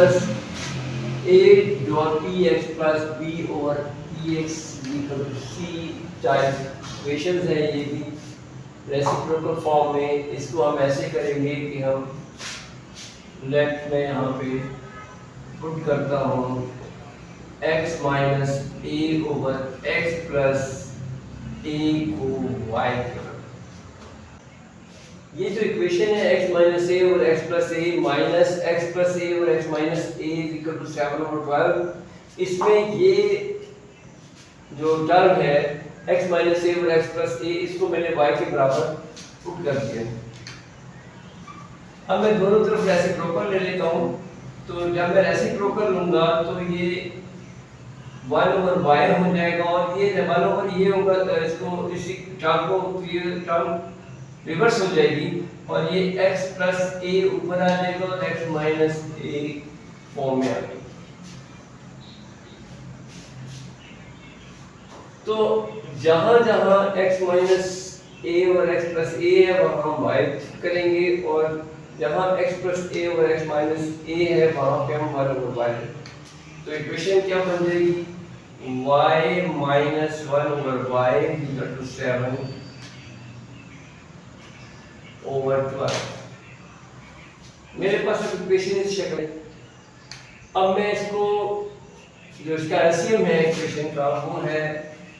Plus a dot p x plus b और p x equal to c type equations है। ये भी reciprocal form में। इसको हम ऐसे करेंगे कि हम लेफ्ट में यहाँ पे पुट करता हूँ x minus a over x plus a को y के। ये जो इक्वेशन है x minus a over x plus a minus x plus a over x minus a equal to 7 over 12, इसमें ये जो टर्म है x minus a over x plus a, इसको मैंने y के बराबर पुट कर दिया। अब मैं दोनों तरफ रेसिप्रोकल ले लेता हूँ। तो जब मैं रेसिप्रोकल लूंगा तो ये 1 ओवर y हो जाएगा और ये 1 ओवर ये होगा, तो इसको इसी टर्म को ये टर्म रिवर्स हो जाएगी और ये x प्लस a ऊपर आ जाएगा और x माइनस a फॉर्म में आ जाएगा। तो जहां जहां x माइनस a और x प्लस a है वहां हम y करेंगे और जहां x प्लस a और x माइनस a है वहां पे हम 1 ओवर y। तो इक्वेशन क्या बन जाएगी? y minus 1 over y equal to 7 over 12। मेरे पास इक्वेशन इस शक्ल में। अब मैं इसको जो इसका एलसीएम है इक्वेशन का वो है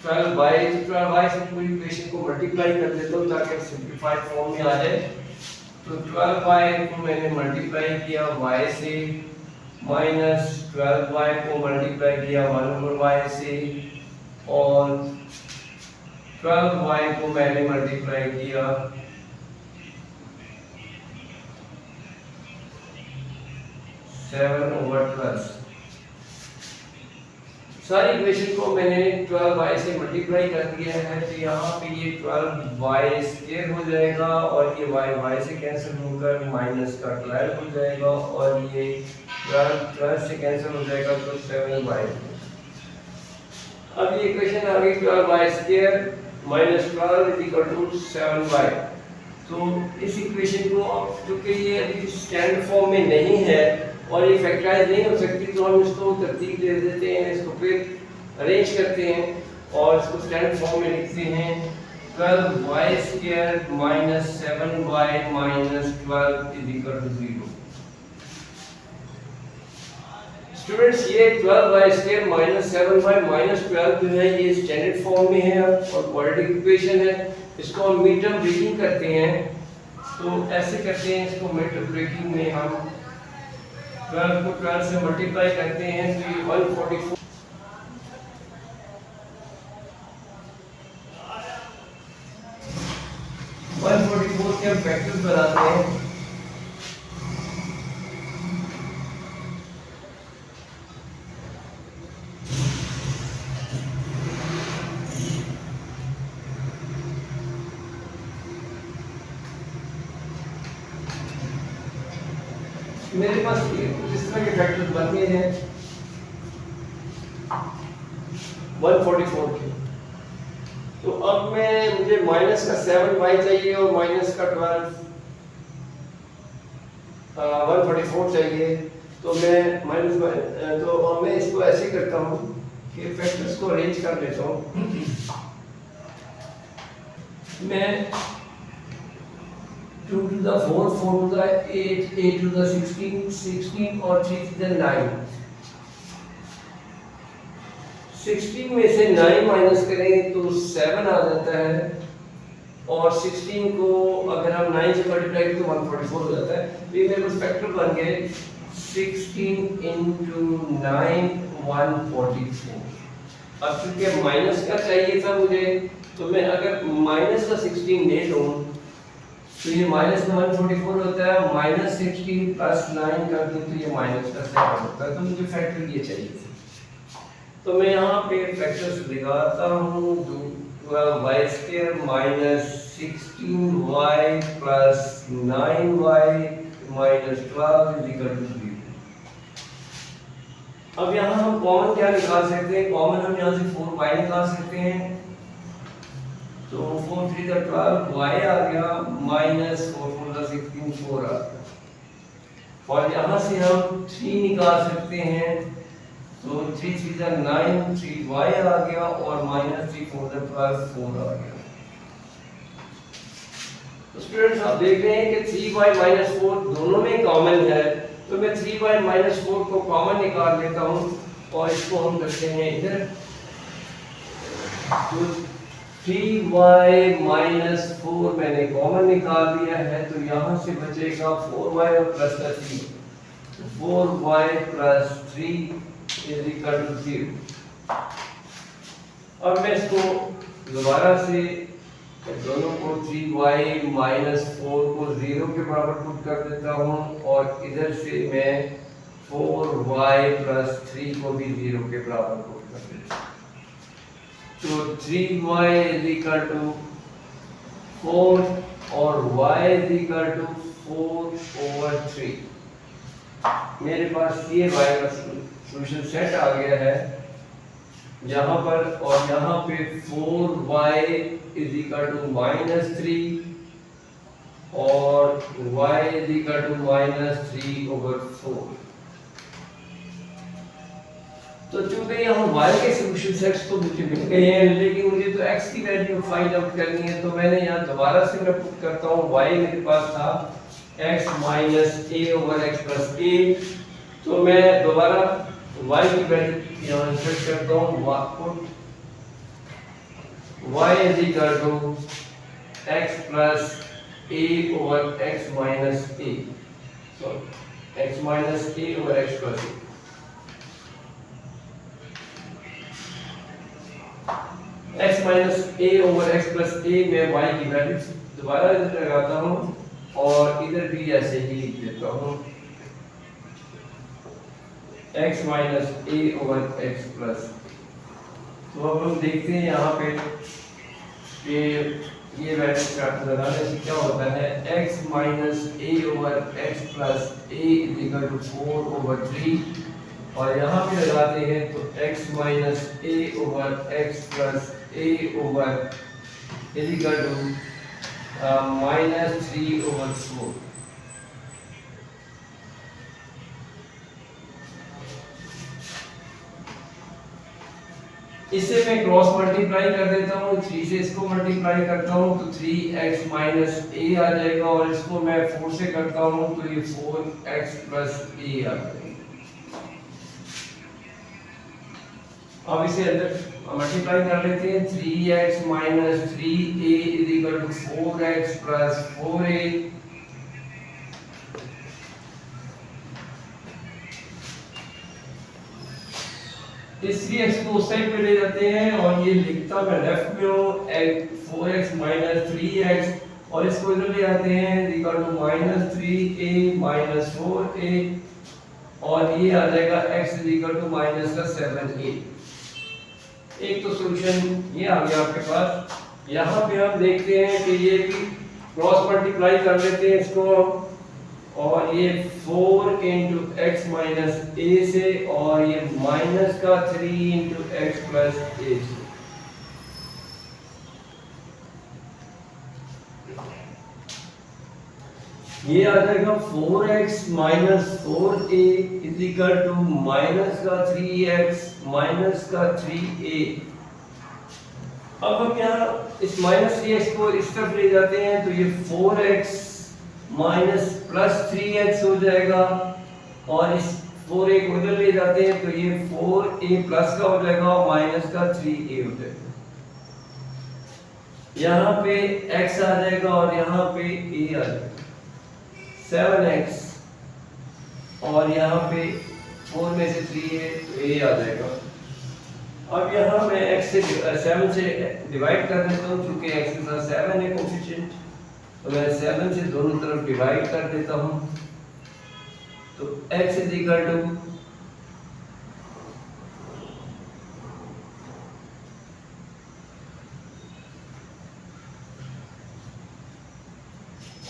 12y से पूरी इक्वेशन को मल्टीप्लाई कर देता हूँ ताकि सिंपलीफाइड फॉर्म में आ जाए। तो 12y को मैंने मल्टीप्लाई किया y से, माइनस 12y को मल्टीप्लाई किया 1 ओवर y से और 12y को मैंने मल्टीप्लाई किया 7 ओवर 12। सारी इक्वेशन को मैंने 12y से मल्टीप्लाई कर दिया है। तो यहाँ पे ये 12y स्क्वायर हो जाएगा और ये y से कैंसिल होकर माइनस का 12 हो जाएगा और ये 12 से कैंसिल हो जाएगा तो 7y। अब ये इक्वेशन आ गई 12y square minus 12 equal to 7y। तो इस इक्वेशन को अब क्योंकि ये अभी स्टैंडर्ड फॉर्म में नहीं है और ये फैक्टराइज नहीं हो सकती तो हम इसको तरतीब दे देते हैं, इसको फिर अरेंज करते हैं और इसको स्टैंडर्ड फॉर्म में लिखते हैं 12y square minus 7y minus 12 is equal to 0। Students ये 12y square minus 7y minus 12 जो है ये स्टैंडर्ड फॉर्म में है और क्वाड्रेटिक इक्वेशन है। इसको हम मिड टर्म ब्रेकिंग करते हैं। तो ऐसे करते हैं, इसको मिड टर्म ब्रेकिंग में हम 12 को 12 से मल्टीप्लाई करते हैं तो ये 144 के हम फैक्टर्स बनाते हैं। मेरे पास इस तरह के फैक्टर्स बन गए हैं 144 के। तो अब मुझे माइनस का 7y चाहिए और माइनस का 144 चाहिए। तो मैं इसको ऐसे करता हूँ कि फैक्टर्स को अरेंज कर लेता हूँ। मैं 2 to the 4, 4 to the 8, 8 to the 16, 16 और 3 to the 9। 16 में से 9 माइनस करें तो 7 आ जाता है और 16 को अगर हम 9 से मल्टीप्लाई करें तो 144 हो जाता है। तो ये मेरे पास फैक्टर बन गए 16 into 9 144। अब क्योंकि माइनस का चाहिए था मुझे तो मैं अगर माइनस का 16 ले लूँ तो ये माइनस का 144 होता है, माइनस 16 प्लस 9 कर दूँ तो ये माइनस का 7 होता है। तो मुझे फैक्टर ये चाहिए। तो मैं यहाँ पे फैक्टर्स लगाता हूँ 12y square minus 16y plus 9y minus 12 is equal to 0। अब यहाँ हम कॉमन क्या निकाल सकते हैं? कॉमन हम यहाँ से 4y निकाल सकते हैं। तो 4 3 का 12 y आ गया माइनस 4 4 का 16 4 आ गया। और यहाँ से हम 3 निकाल सकते हैं, तो 3 3 जा 9, 3y आ गया और -3 4 +4 आ गया। तो स्टूडेंट्स आप देख रहे हैं कि 3y - 4 दोनों में कॉमन है, तो मैं 3y - 4 को कॉमन निकाल लेता हूँ और इसको हम करते हैं इधर। तो 3y - 4 मैंने कॉमन निकाल दिया है, तो यहाँ से बचेगा 4y और प्लस का 3, 4y + 3 = 0। अब मैं इसको दोबारा से दोनों को 3y - 4 को 0 के बराबर पुट कर देता हूँ और इधर से मैं 4y + 3 को भी 0 के बराबर पुट कर देता हूँ। तो 3y = 4 और y = 4/3। मेरे पास ये y का सॉल्यूशन सेट आ गया है यहाँ पर, और यहाँ पे 4y = -3 और y = -3/4। तो चूंकि यहाँ y के सॉल्यूशन सेट्स तो मुझे मिल गए हैं, लेकिन मुझे तो x की वैल्यू फाइंड आउट करनी है, तो मैंने यहाँ दोबारा से मैं पुट करता हूँ। y मेरे पास था x - a/x + a, तो मैं दोबारा y की वैल्यू यहाँ इंसर्ट करता हूँ। Put y = x + a/x - a, so x - a/x + a। x - a/x + a में y की वैल्यू दोबारा इधर लगाता हूँ और इधर भी ऐसे ही लिख देता हूँ, x - a/x + a। तो अब हम देखते हैं यहाँ पे कि ये वैल्यू काट लगाने से क्या होता है। x - a/x + a = 4/3 और यहाँ पे लगाते हैं तो x - a/x + a/, -3/4। इससे मैं क्रॉस मल्टीप्लाई कर देता हूँ, 3 से इसको मल्टीप्लाई करता हूँ तो 3x - a आ जाएगा, और इसको मैं 4 से करता हूँ तो ये 4x + a आ जाएगा। अब इसे अंदर मल्टीप्लाई कर लेते हैं। 3x - 3a = 4x + 4a। इस 3x को उस साइड पे ले जाते हैं और ये लिखता मैं लेफ्ट में हूँ 4x - 3x, और इसको इधर ले आते हैं -3a - 4a, और ये आ जाएगा x = -7a। एक तो सॉल्यूशन ये आ गया आपके पास। यहाँ पे हम देखते हैं कि ये भी क्रॉस मल्टीप्लाई कर लेते हैं इसको, और ये 4 × x - a से, और ये -3 × x + a से। ये आ जाएगा 4x - 4a = -3x - 3a। अब हम यहाँ इस -3x को इस तरफ ले जाते हैं तो ये 4x +3x हो जाएगा, और इस 4a को इधर ले जाते हैं तो ये 4a प्लस का हो जाएगा और -3a हो जाएगा। यहाँ पे x आ जाएगा और यहाँ पे a आ जाएगा, 7x, और यहाँ पे 4 में से 3 है तो a आ जाएगा। अब यहाँ मैं x से 7 से डिवाइड कर देता हूँ, क्योंकि x के साथ 7 है कोएफिशिएंट, तो मैं 7 से दोनों तरफ डिवाइड कर देता हूँ। तो x =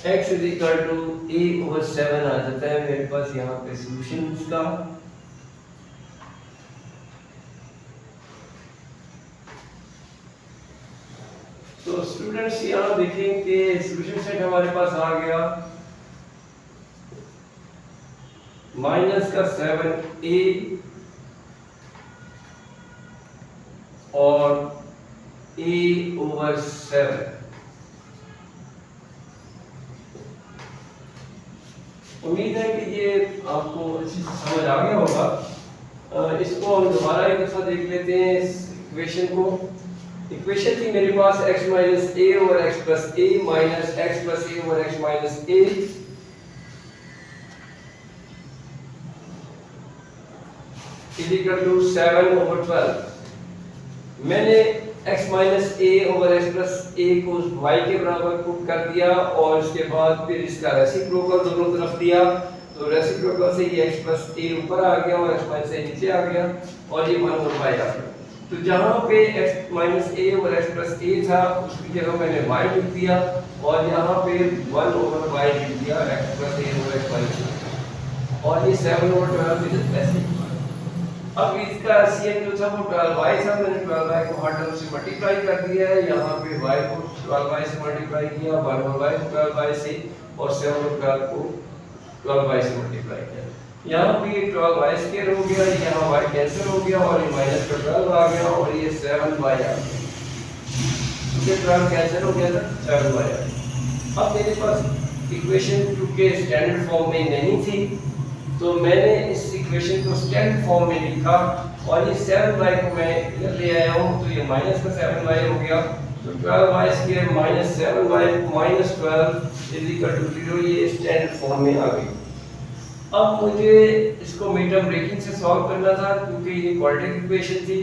x = a/7 आ जाता है मेरे पास यहाँ पे सॉल्यूशन का। तो स्टूडेंट्स यहाँ देखें कि सॉल्यूशन सेट हमारे पास आ गया। माइनस का 7a और a/7। उम्मीद है कि ये आपको अच्छी से समझ आ गया होगा। इसको हम दोबारा एक दफा देख लेते हैं इस इक्वेशन को। इक्वेशन थी मेरे पास x minus a over x plus a minus x plus a over x minus a is equal to 7/12। मैंने x minus a over x plus a को y के बराबर पुट कर दिया और उसके बाद फिर इसका रेसिप्रोकल दोनों तरफ दिया। तो रेसिप्रोकल से ये x प्लस a ऊपर आ गया और x माइनस a नीचे आ गया और ये 1 ओवर y आ गया। तो जहाँ पे x minus a over x plus a था उसकी जगह मैंने y लिख दिया और यहाँ पे 1 ओवर y लिख दिया x plus a over x minus a और ये 7/12 ऐसे। अब इसका CM जो था वो 12y था, मैंने 12y को हर टर्म से मल्टीप्लाई कर दिया है। यहाँ पे y को 12y से मल्टीप्लाई किया, 1/y को 12y से और 7/12 को 12y से मल्टीप्लाई किया। यहाँ पे 12y स्क्वायर हो गया, यहाँ y कैंसिल हो गया और ये माइनस का 12 आ गया और ये 7y आ गया। ये 12 कैंसिल हो गया था, 7y आ गया। अब मेरे पास इक्वेशन क्योंकि स्टैंडर्ड फॉर्म में नहीं थी तो मैंने इस इक्वेशन को स्टैंडर्ड फॉर्म में लिखा और ये 7y को मैं इधर ले आया हूँ तो ये माइनस का 7y हो गया। तो 12y square minus 7y minus 12 is equal to 0। ये स्टैंडर्ड फॉर्म में आ गई। अब मुझे इसको मिड टर्म ब्रेकिंग से सॉल्व करना था क्योंकि ये क्वाड्रेटिक इक्वेशन थी।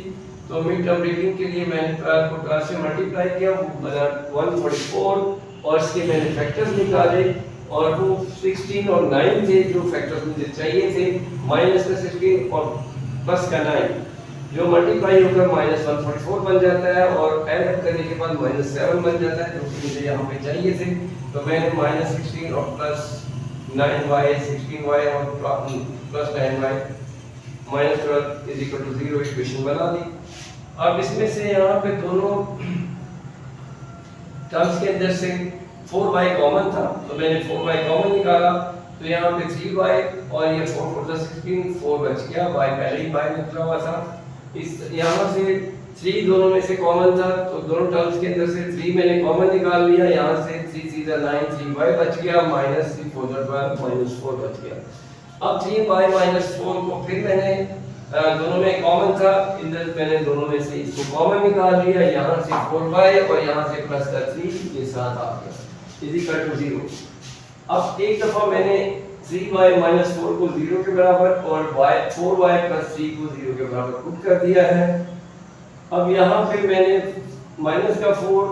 तो मिड टर्म ब्रेकिंग के लिए मैंने 12 को 12 से मल्टीप्लाई किया, वो बना 144 और इसके मैंने फैक्टर्स निकाले और वो 16 और 9 थे जो फैक्टर्स मुझे चाहिए थे। माइनस का 16 और प्लस का 9 जो मल्टीप्लाई होकर माइनस 144 बन जाता है और ऐड अप करने के बाद माइनस 7 बन जाता है जो कि मुझे यहाँ पे चाहिए थे। तो मैंने माइनस 16 और प्लस 9y 16y और plus 9y minus 12 is equal to 0 equation बना दी। अब इसमें से यहाँ पे दोनों टर्म्स के अंदर से 4y कॉमन था तो मैंने 4y कॉमन निकाला। तो यहाँ पे 3y और ये 4 4 16 4 बच गया, y पहले ही y निकला हुआ था। इस यहाँ से 3 दोनों में से कॉमन था तो दोनों टर्म्स के अंदर से 3 मैंने कॉमन निकाल लिया। यहाँ से 3 3 9 3y बच गया माइनस 3 4 12 माइनस 4 बच गया। अब 3y माइनस 4 को फिर मैंने दोनों में कॉमन था, इधर मैंने दोनों में से इसको कॉमन निकाल लिया। यहाँ से 4y और यहाँ से प्लस का 3 ये साथ आ गया इज इक्वल टू 0। अब एक दफा मैंने 3y माइनस 4 को 0 के बराबर और 4y प्लस 3 को 0 के बराबर पुट कर दिया है। अब यहाँ पे मैंने माइनस का 4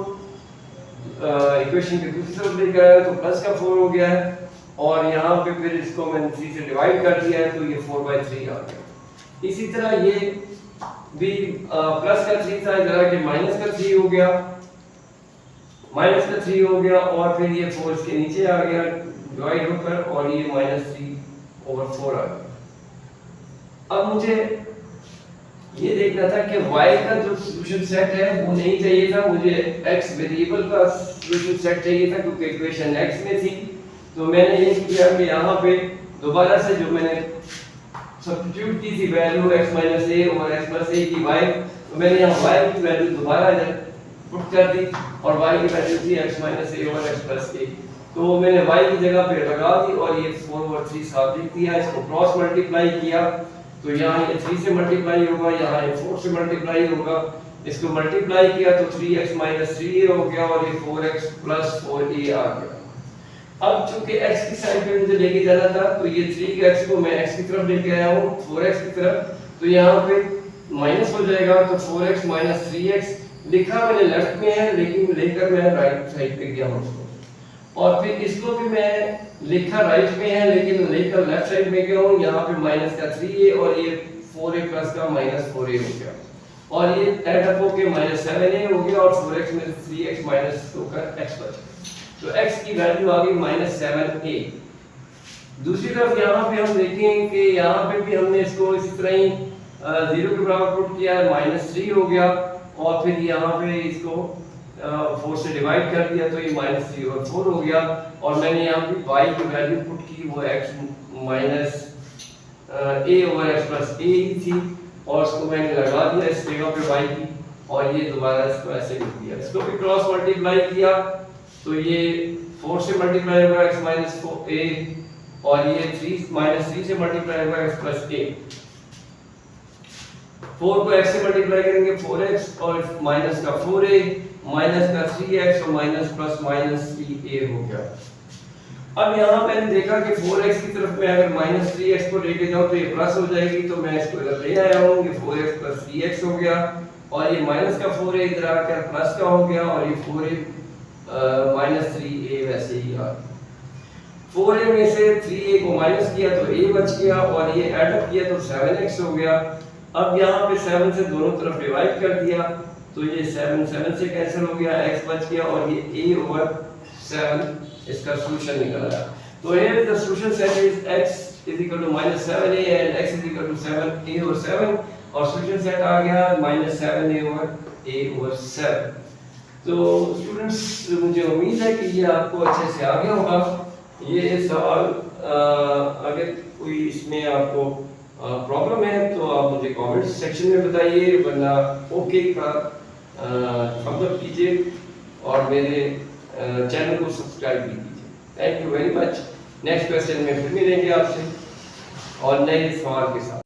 इक्वेशन के दूसरी तरफ लेकर आया तो प्लस का 4 हो गया है और यहाँ पे फिर इसको मैंने 3 से डिवाइड कर दिया है तो ये 4/3 आ गया। इसी तरह ये भी प्लस का 3 था जरा कि माइनस का 3 हो गया, माइनस का 3 हो गया और फिर ये 4 इसके नीचे आ गया डिवाइड होकर और ये -3/4 आ गया। अब मुझे ये देखना था कि y का जो सॉल्यूशन सेट है वो नहीं चाहिए था, मुझे x वेरिएबल का सॉल्यूशन सेट चाहिए था क्योंकि इक्वेशन x में थी। तो मैंने ये किया कि यहाँ पे दोबारा से जो मैंने सब्स्टिट्यूट की थी वैल्यू x माइनस a और x प्लस a की y, तो मैंने यहाँ y की वैल्यू दोबारा इधर पुट कर दी और y की वैल्यू थी x माइनस a और x प्लस a। तो मैंने y की जगह पे लगा दी और ये 4 और 3 साथ लिख दिया। इसको क्रॉस मल्टीप्लाई किया तो यहाँ ये 3 से मल्टीप्लाई होगा, यहाँ ये 4 से मल्टीप्लाई होगा। इसको मल्टीप्लाई किया तो 3x माइनस 3a हो गया और ये 4x प्लस 4a आ गया। अब चूंकि x की साइड पे मुझे लेके जाना था तो ये 3x को मैं x की तरफ लेके आया हूँ 4x की तरफ, तो यहाँ पे माइनस हो जाएगा तो 4x माइनस 3x लिखा मैंने लेफ्ट में है लेकिन लेकर मैं राइट साइड पे गया हूँ उसको। और फिर इसको भी मैं लिखा राइट में है लेकिन लेकर लेफ्ट साइड में गया हूँ। यहाँ पे माइनस का 3a और ये 4a प्लस का -4a हो गया और ये ऐड अप होके -7a हो गया और 4x में 3x माइनस होकर x बच गया। तो x की वैल्यू आ गई -7a। दूसरी तरफ यहाँ पे हम देखें कि यहाँ पे भी हमने इसको इसी तरह ही 0 के बराबर पुट किया -3 हो गया और फिर यहाँ पे इसको 4 से डिवाइड कर दिया तो ये -3 और 4 हो गया और मैंने यहाँ पे y की वैल्यू पुट की वो x ए ओवर एक्स प्लस ए ही थी और उसको मैंने लगा दिया इस जगह पे y की और ये दोबारा इसको ऐसे लिख दिया। इसको भी क्रॉस मल्टीप्लाई किया तो ये 4 से मल्टीप्लाई होगा x माइनस a और ये 3 माइनस 3 से मल्टीप्लाई होगा x प्लस a। 4 को x से मल्टीप्लाई करेंगे 4x और माइनस का 4a माइनस का 3x और माइनस प्लस माइनस 3a हो गया। अब यहाँ मैंने देखा कि 4x की तरफ में अगर माइनस 3x को लेके जाऊँ तो ये प्लस हो जाएगी, तो मैं इसको इधर ले आया हूँ, ये 4x प्लस 3x हो गया और ये माइनस का 4a इधर आकर प्लस का हो गया और ये 4a माइनस 3a वैसे ही आ गया। 4a में से 3a को माइनस किया तो a बच गया और ये ऐड अप किया तो 7x हो गया। अब यहाँ पे 7 से दोनों तरफ डिवाइड कर दिया तो ये 7 से कैंसिल हो गया, x बच गया और ये a ओवर 7 इसका सॉल्यूशन निकल आया। तो here the solution set is x is equal to -7a and x is equal to 7a over 7 और solution set आ गया -7a over a over 7। तो स्टूडेंट्स मुझे उम्मीद है कि ये आपको अच्छे से आ गया होगा। ये सवाल अगर कोई इसमें आपको प्रॉब्लम है तो आप मुझे कमेंट सेक्शन में बताइए, वरना ओके का थम्स अप कीजिए और मेरे चैनल को सब्सक्राइब भी कीजिए। Thank you very much. Next question में फिर मिलेंगे आपसे और नए सवाल के साथ।